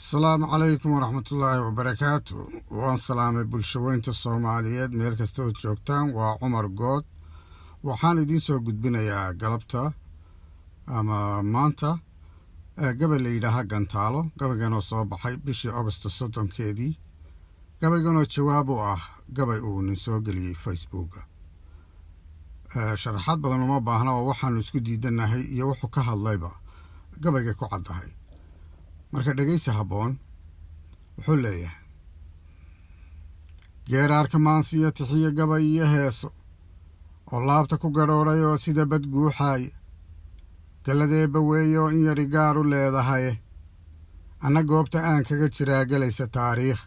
السلام عليكم ورحمة الله وبركاته. وان سلامي بلشوينتا الصوماليات ميل كستو جوجتان وعمر قود وحان idin soo gudbinayaa galabta ama maanta gabay la yidhaaha Gantaalo. gabayganoo soo baxay bishii August 30 gabayganoo jawaab u ah gabay uu nin soo geliyay Facebook. sharaxaad badan uma baahna oo waxaanu isku diidanahay iyo wuxuu ka hadlayba gabayga ku cadahay. marka dhagaysi haboon wuxuu leeyahay geeraarka maansiya tixiya gabay iyo heeso oo laabta ku gadhoodhay oo sida bad guuxaaya galadeeba weeyo in yari gaar u leedahay anna goobta aan kaga jiraa galaysa taariikh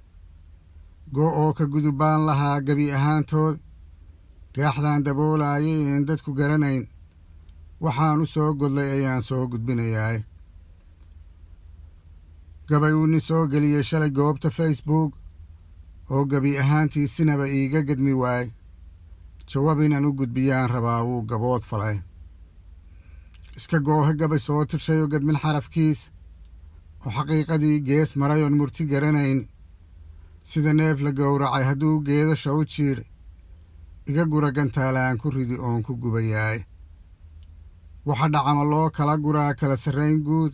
oo ka gudubaan lahaa gabi ahaantood gaaxdaan daboolaayay een dadku garanayn waxaan u soo godlay ayaan soo gudbinayaa. gabay uu nin soo geliyey shalay goobta Facebook oo gabi ahaantii sinaba iiga gadmi waay jawaab inaan u gudbiyaan rabaa wuu gabood falay iska goohe gabay soo tirshay oo gadmin xarafkiis oo xaqiiqadii gees maray oon murti garanayn sida neef la gowracay hadduu geedasha u jiiray iga gura gantaalaan ku ridi oon ku gubayaay. waxa dhacama loo kala guraa kala sarrayn guud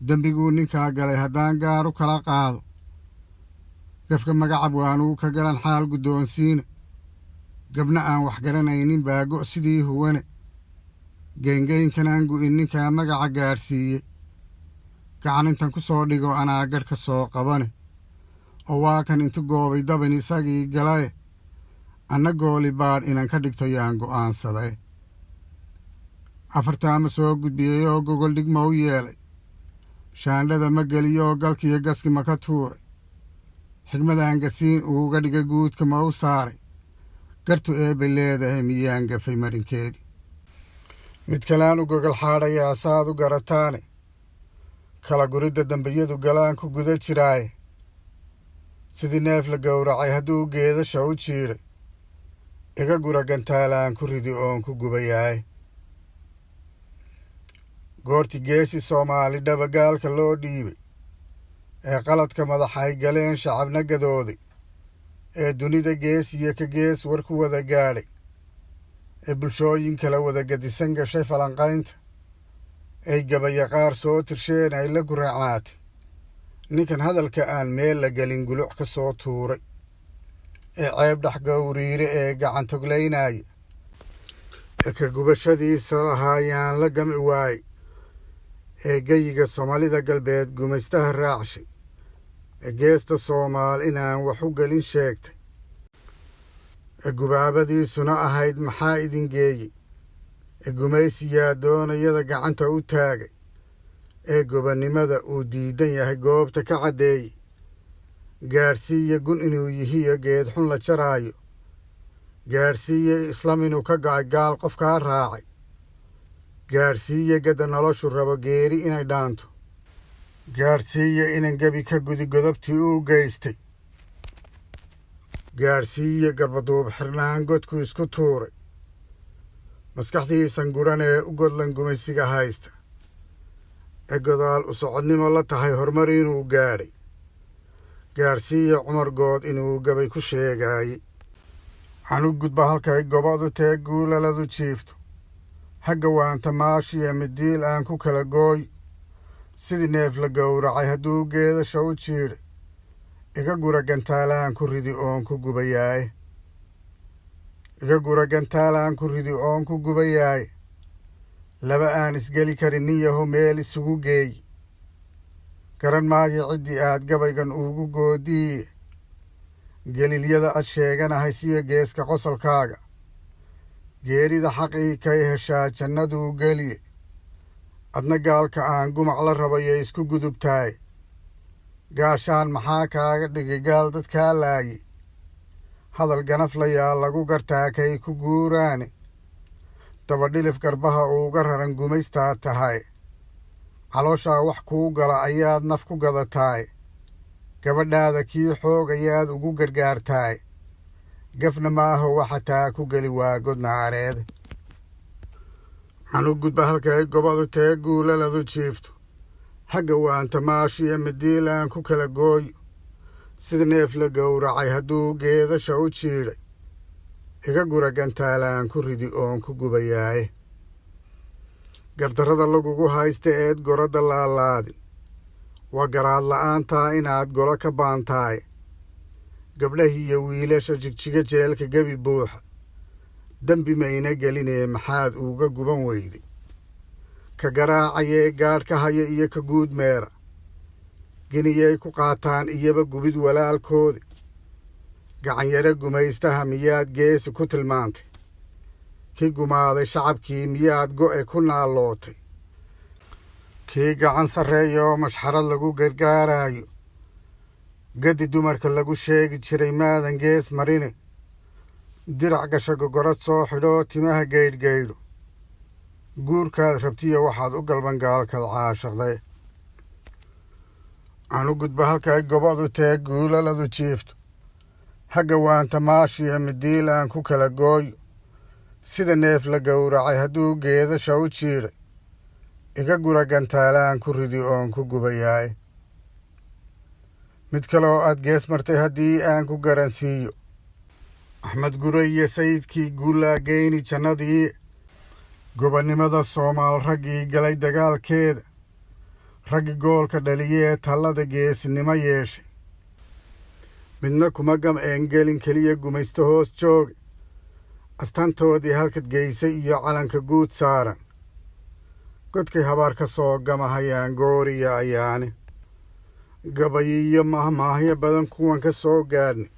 dembiguu ninkaa galay haddaan gaar u kala qaado gafka magacab waanuu ka galan xaal guddoonsiina gabna aan wax garanaynin baago sidii huwane geyngeynkanaan gu'in ninkaa magaca gaadhsiiyey gacan intan ku soo dhigo anaa gadhka soo qabane oo waa kan intu goobay dabin isagii galaye anna gooli baadh inan ka dhigto yaan go'aansaday. afartaama soo gudbiyey oo gogol dhigma u yeelay shaandhada ma geliyoo galkiyo gaski ma ka tuuray xigmadaan gasiin uuga dhiga guudka ma u saaray gartu eebbay leedahay miyaan gafay marinkeedii mid kaleaan u gogol xaadhayaa saaad u garataane kala guridda dambiyadu galaan ku guda jiraaye sidii neef la gowracay hadduu geedasha u jiidhay iga gura gantaalaan ku ridi oon ku gubayaay. goorti geesi Soomaali dhabagaalka loo dhiibay ee qaladka madaxay galeen shacabna gadooday ee dunida gees iyo ka gees war ku wada gaadhay ee bulshooyin kala wada gadisan gashay falanqaynta ay gabaya qaar soo tirsheen ay la guraacnaatay ninkan hadalka aan meel la gelin guluc ka soo tuuray ee ceeb dhex gowriire ee gacan toglaynaya ee ka gubashadiisa lahaayaan la gami waayey ee geyiga Soomaalida galbeed gumaystaha raacshay ee geesta Soomaal inaan wax u gelin sheegtay ee gubaabadiisuna ahayd maxaa idin geeyey ee gumaysiyaa doonayada gacanta u taagay ee gobannimada uu diidan yahay goobta ka caddeeyey gaadhsiiya gun inuu yihiyo geed xun la jaraayo gaadhsiiya islam inuu ka gacay gaal qofkaa raacay gaadhsiiya gadda noloshu rabo geeri inay dhaanto gaadhsiiya inan gebi ka gudi godobtii uu geystay gaadhsiiya garbaduub xirnaan godku isku tuuray maskaxdiisan guran ee u godlan gumaysiga haysta ee godaal u socodnimo la tahay horumar inuu gaadhay gaadhsiiya cumar good inuu gabay ku sheegaayey anu gudba halkay gobadu tee guulaladu jiifto hagga waanta maashiya midiil aan ku kala gooy sidii neef la gowracay hadduu geedasha u jiidhay iga gura gantaalaan ku ridi oon ku gubayaay. iga gura gantaalaan ku ridi oon ku gubayaay laba aan isgeli karin nin yaho meel isugu geey garan maagii ciddii aad gabaygan ugu goodiiye gelilyada ad sheeganahay siya geeska qosolkaaga geerida xaqii kay heshaa jannaduu geliye adna gaalka aan gumac la rabayay isku gudubtaay gaashaan maxaa kaaga dhigay gaal dadkaa laaye hadal ganaflayaa lagu gartaa kay ku guuraane dabadhilif garbaha uuga raran gumaystaa tahay calooshaa wax kuu gala ayaad naf ku gadataay gabadhaada kii xoog ayaad ugu gargaartaay gafna maaho waxa taa ku geli waa godnaareed. anu gudba halkay gobadu tee guulaladu jiifto xagga waanta maashiya midiilaan ku kala gooyo sida neef la gowracay hadduu geedasha u jiidhay iga gura gantaalaan ku ridi oon ku gubayaaye gardarrada lagugu haysta eed goradda laalaadin waa garaad la'aantaa inaad golo ka baantaaye gabdhahii iyo wiilasha jigjiga jeelka gebi buuxa dembi mayna gelinee maxaad uga guban weyday ka garaacayee gaadh ka haya iyo ka guud meera geniyay ku qaataan iyaba gubid walaalkoodi gacanyaro gumaystaha miyaad geesi ku tilmaantay kii gumaaday shacabkii miyaad go'e ku naallootay kii gacan sarreeya oo mashxarad lagu gargaaraayo gadi dumarka lagu sheegi jiray maadan gees marine dirac gasha gogorad soo xidhoo timaha gaydhgaydho guurkaad rabtiyo waxaad u galban gaalkaad caashaqday aan u gudba halkay gobadu tee guulaladu jiifto hagga waanta maashiya midiilaan ku kala gooyo sida neef la gowracay hadduu geedasha u jiidhay iga gura gantaalaan ku ridi oon ku gubayaaye mid kale oo aad gees martay haddii aan ku garansiiyo axmed gure iyo sayidkii guullaa geyni jannadii gobonnimada soomaal raggii galay dagaalkeeda raggi goolka dhaliyee tallada geesinimo yeeshay midna kuma gam'een gelin keliya gumaysto hoos jooga astantoodii halkad geysay iyo calanka guud saaran godkay habaar ka soo gamahayaan gooriya ayaane gabayi iyo mahmaahyo badan kuwan ka soo gaadhnay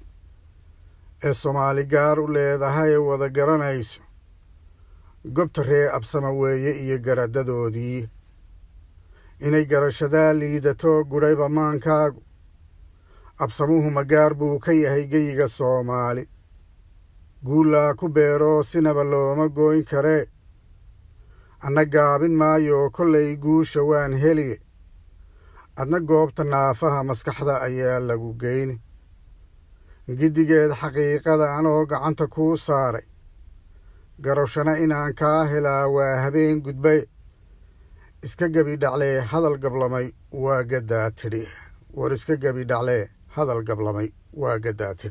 ee soomaali gaar u leedahay wada garanayso gobta ree absama weeye iyo garadadoodii inay garashadaa liidato gudhayba maankaagu absamuhu magaar buu ka yahay geyiga soomaali guullaa ku beeroo sinaba looma gooyn karee anna gaabin maayo kollay guusha waan heliye adna goobta naafaha maskaxda ayaa lagu geyni giddigeed xaqiiqada anoo gacanta kuu saaray garowshana inaan kaa helaa waa habeen gudbay iska gebi dhaclee hadal gablamay waa gaddaa tidhi war iska gebi dhaclee hadal gablamay waa gaddaa tidhi